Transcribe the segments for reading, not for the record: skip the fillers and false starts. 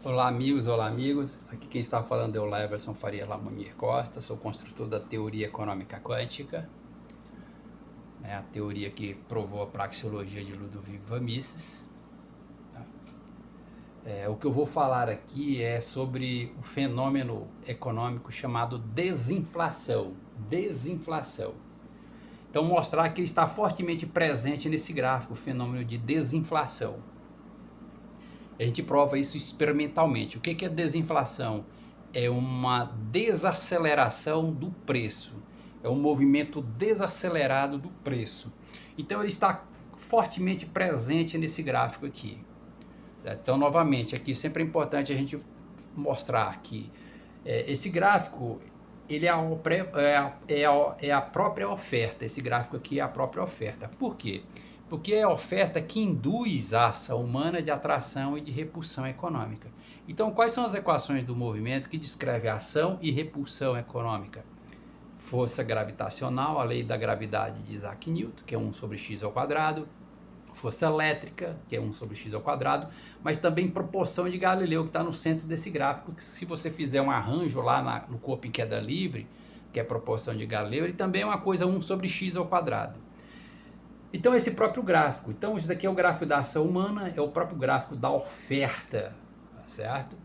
Olá amigos. Aqui quem está falando é o Leverson Faria Lamonir Costa, sou construtor da teoria econômica quântica, né, a teoria que provou a praxeologia de Ludwig von Mises. O que eu vou falar aqui é sobre o fenômeno econômico chamado desinflação. Desinflação. Então mostrar que ele está fortemente presente nesse gráfico, o fenômeno de desinflação. A gente prova isso experimentalmente. O que é desinflação? É uma desaceleração do preço. É um movimento desacelerado do preço. Então ele está fortemente presente nesse gráfico aqui. Certo? Então, novamente, aqui sempre é importante a gente mostrar que esse gráfico ele é a própria oferta. Esse gráfico aqui é a própria oferta. Por quê? Porque é a oferta que induz a ação humana de atração e de repulsão econômica. Então, quais são as equações do movimento que descrevem a ação e repulsão econômica? Força gravitacional, a lei da gravidade de Isaac Newton, que é 1 sobre x ao quadrado. Força elétrica, que é 1 sobre x ao quadrado, mas também proporção de Galileu, que está no centro desse gráfico, que se você fizer um arranjo lá no corpo em queda livre, que é a proporção de Galileu, ele também é uma coisa 1 sobre x ao quadrado. Então esse próprio gráfico, então isso daqui é o gráfico da ação humana, é o próprio gráfico da oferta, certo?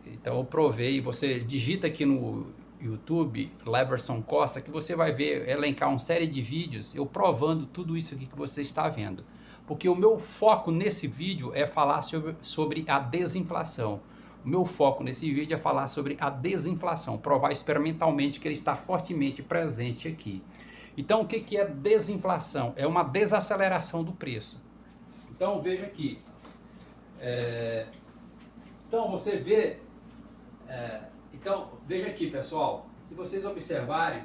Então eu provei, você digita aqui no YouTube, Leverson Costa, que você vai ver, elencar uma série de vídeos, eu provando tudo isso aqui que você está vendo. Porque o meu foco nesse vídeo é falar sobre a desinflação. O meu foco nesse vídeo é falar sobre a desinflação, provar experimentalmente que ele está fortemente presente aqui. Então, o que é desinflação? É uma desaceleração do preço. Então, veja aqui. Então, você vê... Então, veja aqui, pessoal. Se vocês observarem,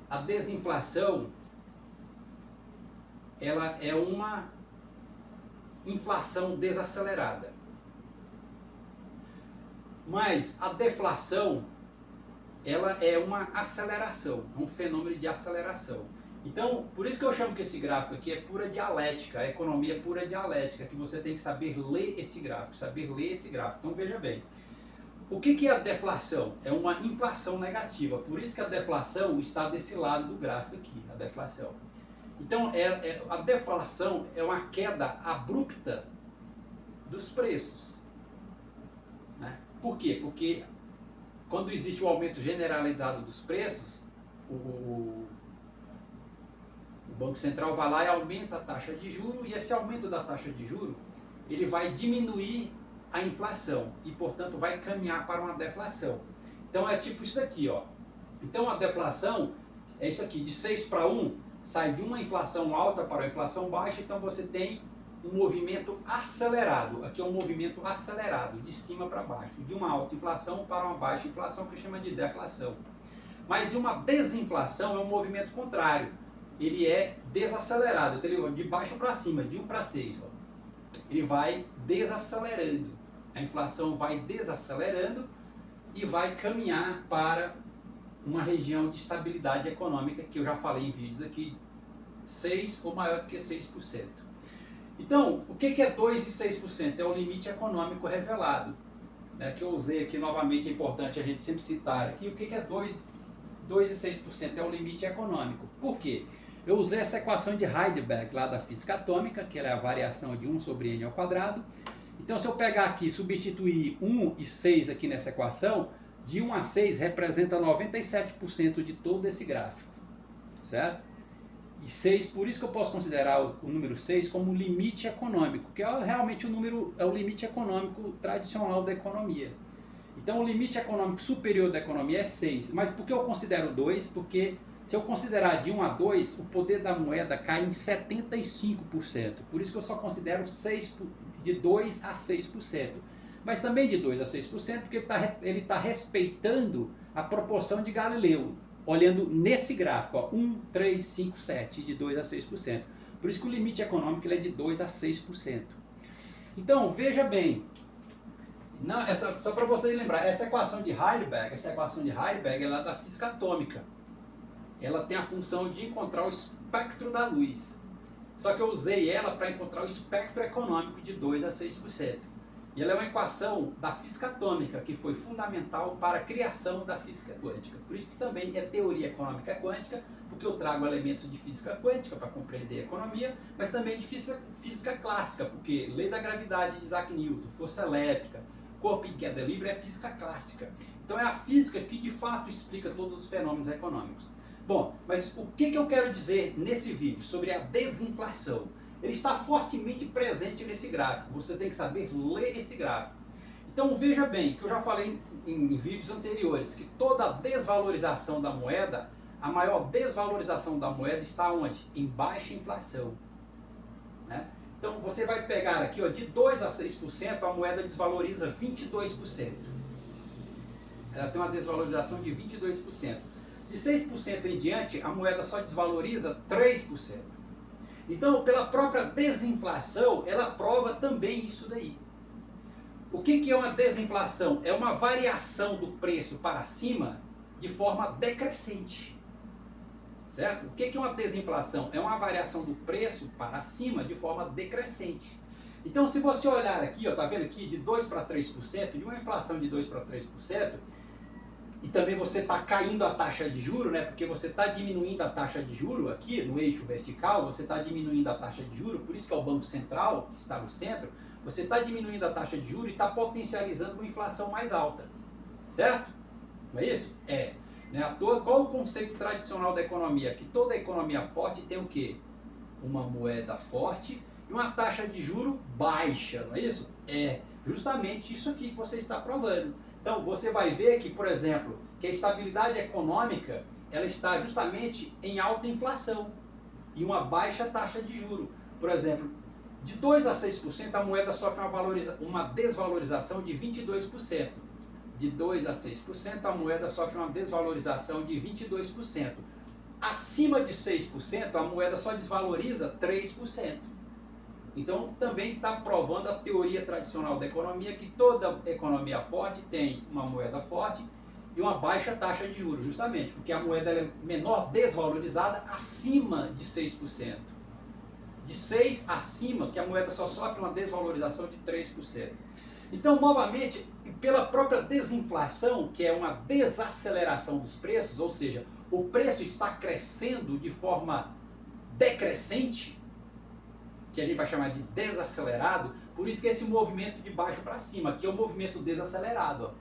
a desinflação, ela é uma inflação desacelerada. Mas a deflação, ela é uma aceleração, um fenômeno de aceleração. Então, por isso que eu chamo que esse gráfico aqui é pura dialética, a economia é pura dialética, que você tem que saber ler esse gráfico, Então, veja bem, o que é a deflação? É uma inflação negativa, por isso que a deflação está desse lado do gráfico aqui, a deflação. Então, a deflação é uma queda abrupta dos preços. Né? Por quê? Porque quando existe um aumento generalizado dos preços, o Banco Central vai lá e aumenta a taxa de juros, e esse aumento da taxa de juros, ele vai diminuir a inflação e, portanto, vai caminhar para uma deflação. Então, é tipo isso daqui, ó. Então, a deflação é isso aqui, de 6 para 1, sai de uma inflação alta para uma inflação baixa, então você tem um movimento acelerado. Aqui é um movimento acelerado, de cima para baixo, de uma alta inflação para uma baixa inflação, que chama de deflação. Mas uma desinflação é um movimento contrário. Ele é desacelerado, então de baixo para cima, de 1 para 6. Ó. Ele vai desacelerando. A inflação vai desacelerando e vai caminhar para uma região de estabilidade econômica, que eu já falei em vídeos aqui, 6 ou maior do que 6%. Então, o que é 2 e 6%? É o limite econômico revelado, né, que eu usei aqui novamente, é importante a gente sempre citar aqui. O que é 2 e 6%? É o limite econômico. Por quê? Eu usei essa equação de Heisenberg lá da física atômica, que é a variação de 1 sobre n ao quadrado. Então, se eu pegar aqui e substituir 1 e 6 aqui nessa equação, de 1 a 6 representa 97% de todo esse gráfico, certo? E 6, por isso que eu posso considerar o número 6 como limite econômico, que é realmente o limite econômico tradicional da economia. Então, o limite econômico superior da economia é 6, mas por que eu considero 2? Porque se eu considerar de 1 a 2, o poder da moeda cai em 75%. Por isso que eu só considero 6, de 2 a 6%. Mas também de 2 a 6%, porque ele está respeitando a proporção de Galileu, olhando nesse gráfico, ó, 1, 3, 5, 7, de 2 a 6%. Por isso que o limite econômico ele é de 2 a 6%. Então, veja bem, só para vocês lembrar, essa equação de Heisenberg, ela é da física atômica. Ela tem a função de encontrar o espectro da luz. Só que eu usei ela para encontrar o espectro econômico de 2 a 6%. E ela é uma equação da física atômica que foi fundamental para a criação da física quântica. Por isso que também é teoria econômica quântica, porque eu trago elementos de física quântica para compreender a economia, mas também de física clássica, porque lei da gravidade de Isaac Newton, força elétrica, corpo em queda livre é física clássica. Então é a física que de fato explica todos os fenômenos econômicos. Bom, mas o que eu quero dizer nesse vídeo sobre a desinflação? Ele está fortemente presente nesse gráfico, você tem que saber ler esse gráfico. Então veja bem, que eu já falei em vídeos anteriores, que toda desvalorização da moeda, a maior desvalorização da moeda está onde? Em baixa inflação. Né? Então você vai pegar aqui, ó, de 2 a 6%, a moeda desvaloriza 22%. Ela tem uma desvalorização de 22%. De 6% em diante, a moeda só desvaloriza 3%. Então, pela própria desinflação, ela prova também isso daí. O que é uma desinflação? É uma variação do preço para cima de forma decrescente. Certo? O que é uma desinflação? É uma variação do preço para cima de forma decrescente. Então, se você olhar aqui, ó, tá vendo aqui, de 2 para 3%, de uma inflação de 2 para 3%, e também você está caindo a taxa de juro, né? Porque você está diminuindo a taxa de juro aqui no eixo vertical, você está diminuindo a taxa de juro, por isso que é o Banco Central, que está no centro, você está diminuindo a taxa de juro e está potencializando uma inflação mais alta. Certo? Não é isso? É. Não é à toa, qual o conceito tradicional da economia? Que toda economia forte tem o quê? Uma moeda forte e uma taxa de juro baixa, não é isso? É justamente isso aqui que você está provando. Então, você vai ver que, por exemplo, que a estabilidade econômica, ela está justamente em alta inflação e uma baixa taxa de juro. Por exemplo, de 2 a 6%, a moeda sofre uma desvalorização de 22%. De 2 a 6%, a moeda sofre uma desvalorização de 22%. Acima de 6%, a moeda só desvaloriza 3%. Então, também está provando a teoria tradicional da economia, que toda economia forte tem uma moeda forte e uma baixa taxa de juros, justamente, porque a moeda é menor desvalorizada acima de 6%. De 6 acima, que a moeda só sofre uma desvalorização de 3%. Então, novamente, pela própria desinflação, que é uma desaceleração dos preços, ou seja, o preço está crescendo de forma decrescente, que a gente vai chamar de desacelerado, por isso que esse movimento de baixo para cima, que é o movimento desacelerado. Ó.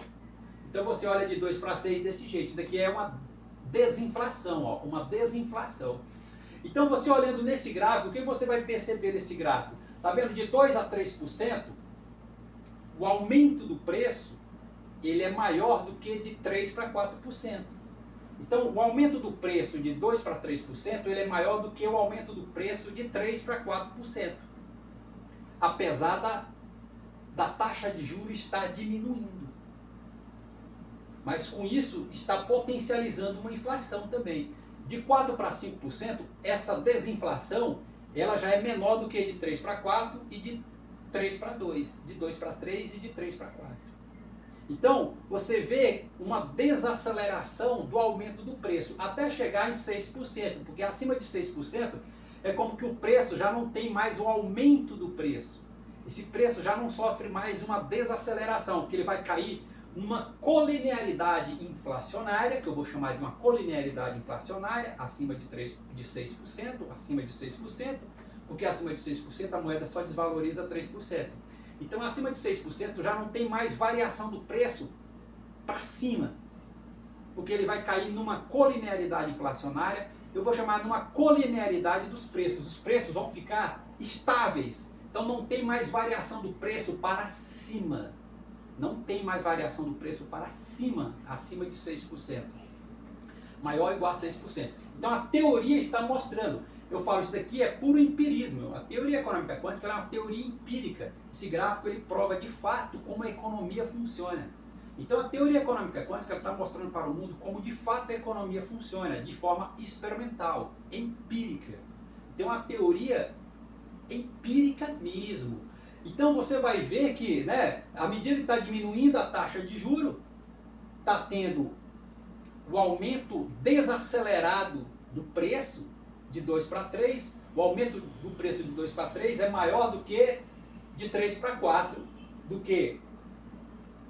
Então você olha de 2 para 6 desse jeito, isso daqui é uma desinflação, ó, uma desinflação. Então você olhando nesse gráfico, o que você vai perceber nesse gráfico? Está vendo? De 2 a 3%, o aumento do preço ele é maior do que de 3 para 4%. Então, o aumento do preço de 2 para 3%, ele é maior do que o aumento do preço de 3 para 4%. Apesar da taxa de juros estar diminuindo. Mas com isso, está potencializando uma inflação também. De 4 para 5%, essa desinflação, ela já é menor do que de 3 para 4 e de 3 para 2. De 2 para 3 e de 3 para 4. Então, você vê uma desaceleração do aumento do preço, até chegar em 6%, porque acima de 6% é como que o preço já não tem mais o aumento do preço. Esse preço já não sofre mais uma desaceleração, porque ele vai cair numa colinearidade inflacionária, que eu vou chamar de uma colinearidade inflacionária, acima de 6%, acima de 6%, porque acima de 6% a moeda só desvaloriza 3%. Então, acima de 6% já não tem mais variação do preço para cima, porque ele vai cair numa colinearidade inflacionária, eu vou chamar numa colinearidade dos preços. Os preços vão ficar estáveis, então não tem mais variação do preço para cima. Não tem mais variação do preço para cima, acima de 6%. Maior ou igual a 6%. Então, a teoria está mostrando. Eu falo, isso daqui é puro empirismo. A teoria econômica quântica é uma teoria empírica. Esse gráfico ele prova de fato como a economia funciona. Então a teoria econômica quântica está mostrando para o mundo como de fato a economia funciona, de forma experimental, empírica. Então uma teoria empírica mesmo. Então você vai ver que, né, à medida que está diminuindo a taxa de juro, está tendo o aumento desacelerado do preço, de 2 para 3, o aumento do preço de 2 para 3 é maior do que de 3 para 4, do que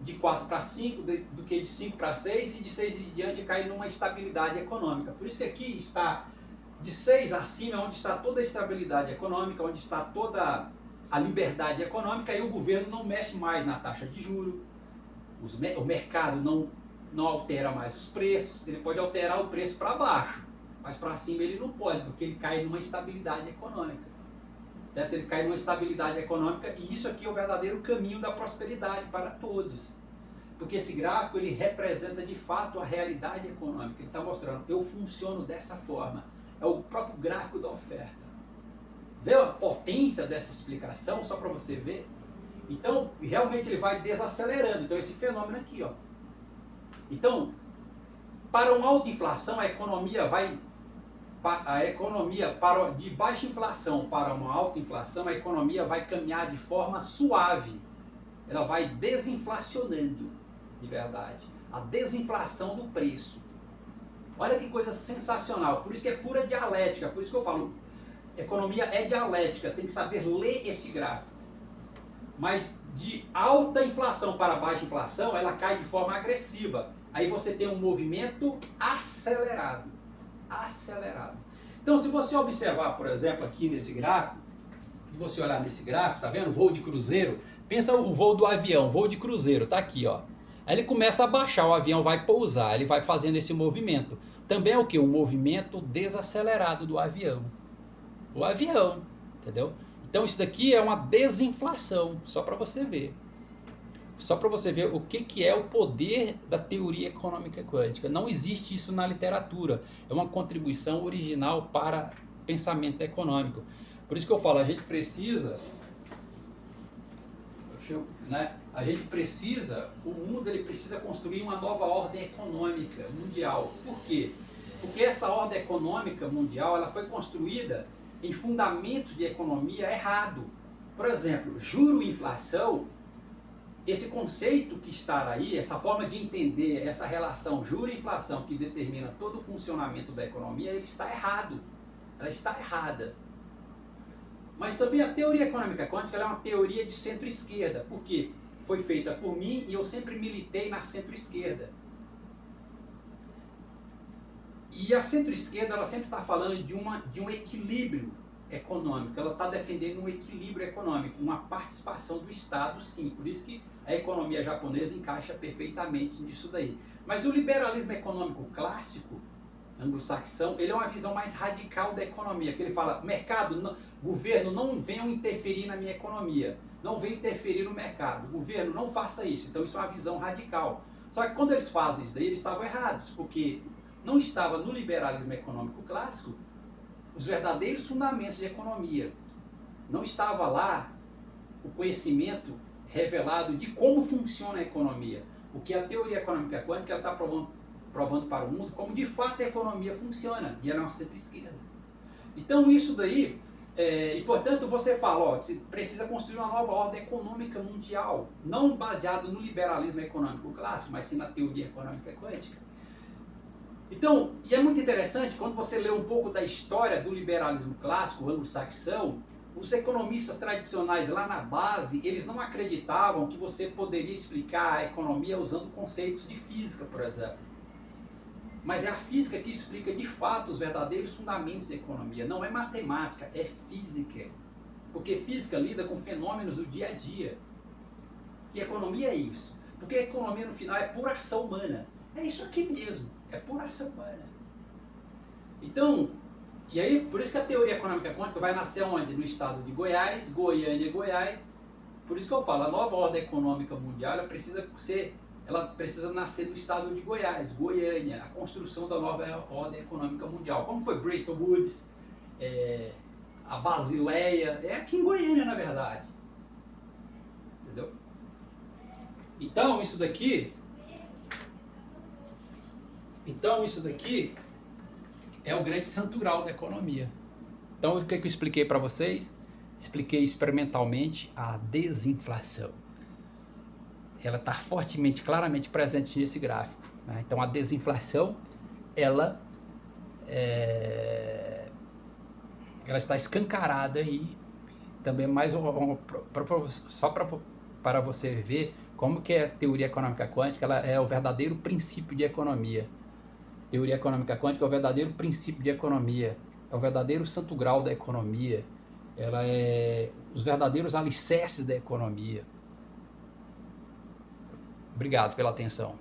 de 4 para 5, do que de 5 para 6, e de 6 em diante cai numa estabilidade econômica. Por isso que aqui está de 6 acima, onde está toda a estabilidade econômica, onde está toda a liberdade econômica, e o governo não mexe mais na taxa de juros, o mercado não altera mais os preços, ele pode alterar o preço para baixo, mas para cima ele não pode, porque ele cai numa estabilidade econômica. Certo? Ele cai numa estabilidade econômica, e isso aqui é o verdadeiro caminho da prosperidade para todos. Porque esse gráfico ele representa de fato a realidade econômica. Ele está mostrando, eu funciono dessa forma. É o próprio gráfico da oferta. Vê a potência dessa explicação, só para você ver? Então, realmente ele vai desacelerando. Então, esse fenômeno aqui, ó. Então, para uma alta inflação, a economia de baixa inflação para uma alta inflação, a economia vai caminhar de forma suave. Ela vai desinflacionando, de verdade. A desinflação do preço. Olha que coisa sensacional. Por isso que é pura dialética. Por isso que eu falo, economia é dialética. Tem que saber ler esse gráfico. Mas de alta inflação para baixa inflação, ela cai de forma agressiva. Aí você tem um movimento acelerado. Acelerado. Então, se você observar, por exemplo, aqui nesse gráfico, se você olhar nesse gráfico, tá vendo? Voo de cruzeiro, pensa o voo do avião, voo de cruzeiro, tá aqui, ó. Aí ele começa a baixar, o avião vai pousar, ele vai fazendo esse movimento. Também é o que? Um movimento desacelerado do avião. O avião, entendeu? Então isso daqui é uma desinflação, só para você ver. Só para você ver o que é o poder da teoria econômica quântica. Não existe isso na literatura. É uma contribuição original para pensamento econômico. Por isso que eu falo, a gente precisa... o mundo ele precisa construir uma nova ordem econômica mundial. Por quê? Porque essa ordem econômica mundial ela foi construída em fundamentos de economia errado. Por exemplo, juro e inflação, esse conceito que está aí, essa forma de entender essa relação juro e inflação que determina todo o funcionamento da economia, ele está errado. Ela está errada. Mas também a teoria econômica quântica ela é uma teoria de centro-esquerda, porque foi feita por mim e eu sempre militei na centro-esquerda. E a centro-esquerda ela sempre está falando de um equilíbrio econômico, ela está defendendo um equilíbrio econômico, uma participação do Estado, sim. Por isso que a economia japonesa encaixa perfeitamente nisso daí. Mas o liberalismo econômico clássico, anglo-saxão, ele é uma visão mais radical da economia, que ele fala, mercado, governo, não venham interferir na minha economia, não venham interferir no mercado, governo, não faça isso. Então isso é uma visão radical. Só que quando eles fazem isso daí, eles estavam errados, porque não estava no liberalismo econômico clássico os verdadeiros fundamentos de economia. Não estava lá o conhecimento revelado de como funciona a economia. O que a teoria econômica quântica está provando para o mundo como de fato a economia funciona, e ela é uma centro-esquerda. Então isso daí, e portanto você fala, ó, se precisa construir uma nova ordem econômica mundial, não baseado no liberalismo econômico clássico, mas sim na teoria econômica quântica. Então, e é muito interessante, quando você lê um pouco da história do liberalismo clássico, anglo-saxão, os economistas tradicionais lá na base, eles não acreditavam que você poderia explicar a economia usando conceitos de física, por exemplo. Mas é a física que explica de fato os verdadeiros fundamentos da economia. Não é matemática, é física. Porque física lida com fenômenos do dia a dia. E economia é isso. Porque a economia no final é pura ação humana. É isso aqui mesmo, é pura ação humana. Então, e aí por isso que a teoria econômica quântica vai nascer onde? No estado de Goiás, Goiânia, Goiás. Por isso que eu falo, a nova ordem econômica mundial ela precisa nascer no estado de Goiás, Goiânia, a construção da nova ordem econômica mundial. Como foi Bretton Woods, a Basileia, é aqui em Goiânia na verdade. Entendeu? Então isso daqui é o grande santural da economia. Então o que eu expliquei para vocês? Expliquei experimentalmente a desinflação. Ela está fortemente, claramente presente nesse gráfico. Né? Então a desinflação, ela está escancarada aí. Também mais só para para você ver como que a teoria econômica quântica ela é o verdadeiro princípio de economia. Teoria econômica quântica é o verdadeiro princípio de economia, é o verdadeiro santo grau da economia, ela é os verdadeiros alicerces da economia. Obrigado pela atenção.